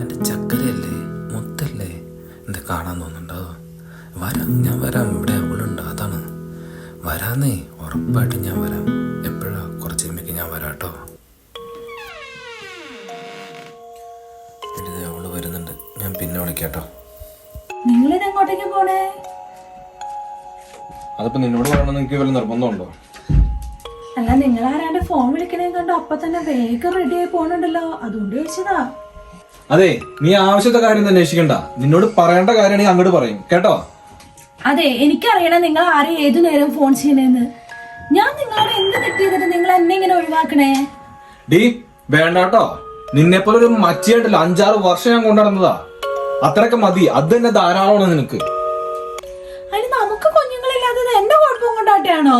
എൻ്റെ ചക്കരയല്ലേ, മുത്തല്ലേ, എന്താ കാണാൻ തോന്നുന്നുണ്ടോ? വരാം, ഞാൻ വരാം. ഇവിടെ അവളുണ്ട്, അതാണ്. വരാന്നേ, ഉറപ്പായിട്ടും ഞാൻ വരാം. എപ്പോഴാ? കുറച്ച് കഴിയുമ്പോഴേക്ക് ഞാൻ വരാം കേട്ടോ. എൻ്റെ അവള് വരുന്നുണ്ട്, ഞാൻ പിന്നെ വിളിക്കാട്ടോ. നിങ്ങളിതെങ്ങോട്ടേക്ക് പോണേ? അതിപ്പോ നിന്നോട് പറയണമെന്ന് എനിക്ക് വല്ല നിർബന്ധമുണ്ടോ? അല്ല, നിങ്ങൾ ആരാണ്ട് ഫോൺ വിളിക്കണേ കണ്ടോ അപ്പൊ തന്നെ വേഗം റെഡി ആയി പോണുണ്ടല്ലോ, അതുകൊണ്ട് ചോദിച്ചതാ. അതെ, നീ ആവശ്യത്തെ കാര്യം തന്നെ അന്വേഷിക്കണ്ട. നിന്നോട് പറയേണ്ട കാര്യം നീ അങ്ങോട്ട് പറയും കേട്ടോ. അതെ, എനിക്കറിയണം നിങ്ങൾ ആരും ഏതു നേരം ഫോൺ ചെയ്യണേന്ന്. ഞാൻ നിങ്ങളോട് എന്ത് തെറ്റ് ചെയ്തിട്ട് നിങ്ങൾ എന്നെ ഇങ്ങനെ ഒഴിവാക്കണേ? ഡീ വേണ്ടാട്ടോ. നിന്നെ പോലെ ഒരു മച്ചിയായിട്ടില്ല, 5-6 വർഷം ഞാൻ കൊണ്ടുനടന്നതാ. അത്രയൊക്കെ മതി, അത് തന്നെ ധാരാളമാണ് നിനക്ക്. അതിന് നമുക്ക് കുഞ്ഞുങ്ങളില്ലാത്തത് എന്റെ കുഴപ്പം കൊണ്ടാട്ടിയാണോ?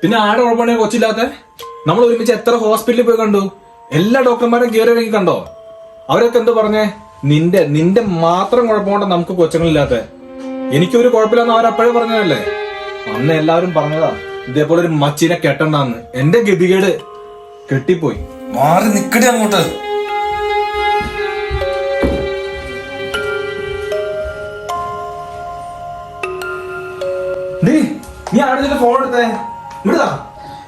പിന്നെ ആടെ കുഴപ്പമാണ് കൊച്ചില്ലാത്ത? നമ്മൾ ഒരുമിച്ച് എത്ര ഹോസ്പിറ്റലിൽ പോയി കണ്ടു, എല്ലാ ഡോക്ടർമാരും കയറി ഇറങ്ങി കണ്ടോ? അവരൊക്കെ എന്ത് പറഞ്ഞേ? നിന്റെ മാത്രം കുഴപ്പമുണ്ടോ നമുക്ക് കൊച്ചുങ്ങളില്ലാത്ത? എനിക്കൊരു കുഴപ്പമില്ലെന്ന് അവരപ്പോഴേ പറഞ്ഞതല്ലേ. അന്ന് എല്ലാവരും പറഞ്ഞതാ ഇതേപോലെ ഒരു മച്ചിനെ കെട്ടണ്ടെന്ന്. എന്റെ ഗതികേട് കെട്ടിപ്പോയി. മാറി നിക്കടി അങ്ങോട്ട്. നീ ആടെ ഫോൺ എടുത്തേ, ഇവിടുതാ.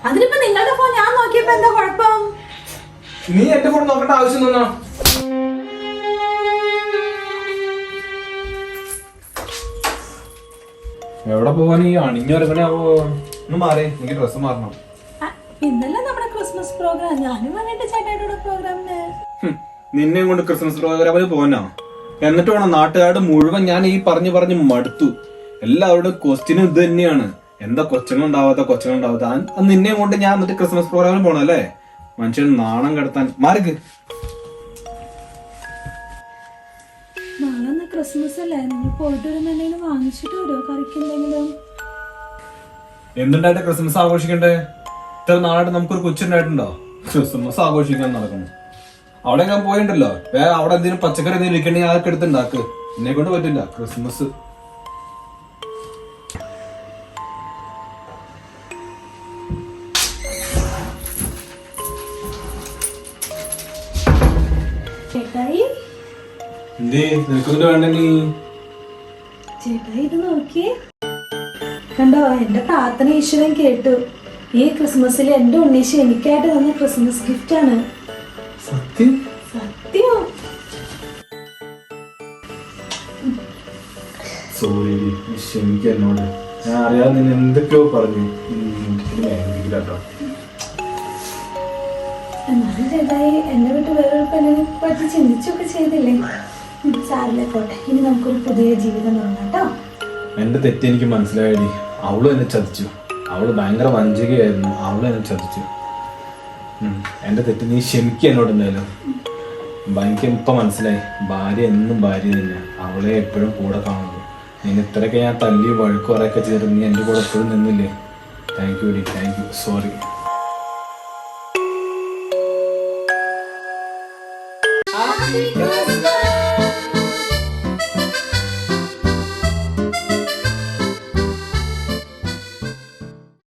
അതിനിപ്പോ നിങ്ങളുടെ ഫോൺ ഞാൻ നോക്കിയപ്പോ എന്താ കുഴപ്പം? നീ എന്റെ ഫോൺ നോക്കേണ്ട ആവശ്യം നിന്നോ? എവിടെ പോവാൻ ഈ അണിഞ്ഞൊരുങ്ങനാവോ? ഒന്ന് മാറി, എനിക്ക് ഡ്രസ്സ് മാറണം. ഇന്നലെ നമ്മുടെ ക്രിസ്മസ് പ്രോഗ്രാം, ഞാനും വേണ്ടിട്ട് ചേട്ടായിട്ടോടെ പ്രോഗ്രാമിന്. നിന്നെയും കൊണ്ട് ക്രിസ്മസ് പ്രോഗ്രാമിന് പോകാനോ? എന്നിട്ട് വേണം, നാട്ടുകാരുടെ മുഴുവൻ ഞാൻ ഈ പറഞ്ഞു മടുത്തു. എല്ലാവരുടെ ക്വസ്റ്റ്യനും ഇത് തന്നെയാണ്, എന്താ കൊച്ചുങ്ങളുണ്ടാവാത്ത. നിന്നെയും കൊണ്ട് ഞാൻ എന്നിട്ട് ക്രിസ്മസ് പ്രോഗ്രാമിന് പോണം അല്ലേ? മനുഷ്യൻ നാണം കെടുത്താൻ. മാർക്ക് നാളെ ക്രിസ്മസ് അല്ലേ, നിങ്ങൾ പോയിട്ട് വരുമ്പോ എന്തെങ്കിലും വാങ്ങിച്ചിട്ട് വരുമോ? കറിക്ക് എന്തെങ്കിലും? എന്തുണ്ടായിട്ട് ക്രിസ്മസ് ആഘോഷിക്കണ്ടേ? ഇത്ര നാളായിട്ട് നമുക്കൊരു കൊച്ചുണ്ടായിട്ടുണ്ടോ ക്രിസ്മസ് ആഘോഷിക്കാൻ നടക്കുന്നു? അവിടെ ഞാൻ പോയിണ്ടല്ലോ, അവിടെ എന്തെങ്കിലും പച്ചക്കറി എന്തെങ്കിലും ഇരിക്കണെങ്കിൽ അതൊക്കെ എടുത്തുണ്ടാക്ക്. എന്നെ കൊണ്ട് പറ്റില്ല ക്രിസ്മസ്. ചേട്ടായി, എന്തേ നിനക്കൊന്നും വേണ്ട? നീ ചേട്ടായി ഇത് നോക്കിയേ, കണ്ടോ? എന്റെ പ്രാർത്ഥന ഈശ്വരൻ കേട്ടു. ഈ ക്രിസ്മസിൽ എന്റെ ഉണ്ണീശ് എനിക്കായിട്ട് തന്ന ക്രിസ്മസ് ഗിഫ്റ്റ് ആണ്. സത്യം? സത്യം. സോറി, ക്ഷമിക്ക എന്നോട്. ഞാൻ അറിയാതെ നിന്നെ എന്തൊക്കെയോ പറഞ്ഞു. കേട്ടോ, എന്നാലും ചേട്ടായി എന്നെ വിട്ട് വേറൊരു പെണ്ണിനെ പറ്റി ചിന്തിച്ചൊക്കെ ചെയ്തില്ലേ? സാരില്ലേ, പോട്ടെ. ഇനി നമുക്കൊരു പുതിയ ജീവിതം തുടങ്ങാം കേട്ടോ. എന്റെ തെറ്റ് എനിക്ക് മനസ്സിലായി. അവള് എന്നെ ചതിച്ചു. അവള് ഭയങ്കര വഞ്ചകയായിരുന്നു. അവള് എന്നെ ചതിച്ചു. എന്റെ തെറ്റ് നീ ക്ഷമിക്കുക എന്നോട്. എന്തായാലും എനിക്ക് ഇപ്പൊ മനസ്സിലായി, ഭാര്യ എന്നും ഭാര്യ തന്നെ. അവളെ എപ്പോഴും കൂടെ കാണുള്ളൂ. നിന്നെ ഇത്രയൊക്കെ ഞാൻ തല്ലി വഴുക്ക് കുറയൊക്കെ ചെയ്തിട്ട് നീ എന്റെ കൂടെ എപ്പോഴും നിന്നില്ലേ? താങ്ക് യു ഡി, thank you. Sorry. Happy birthday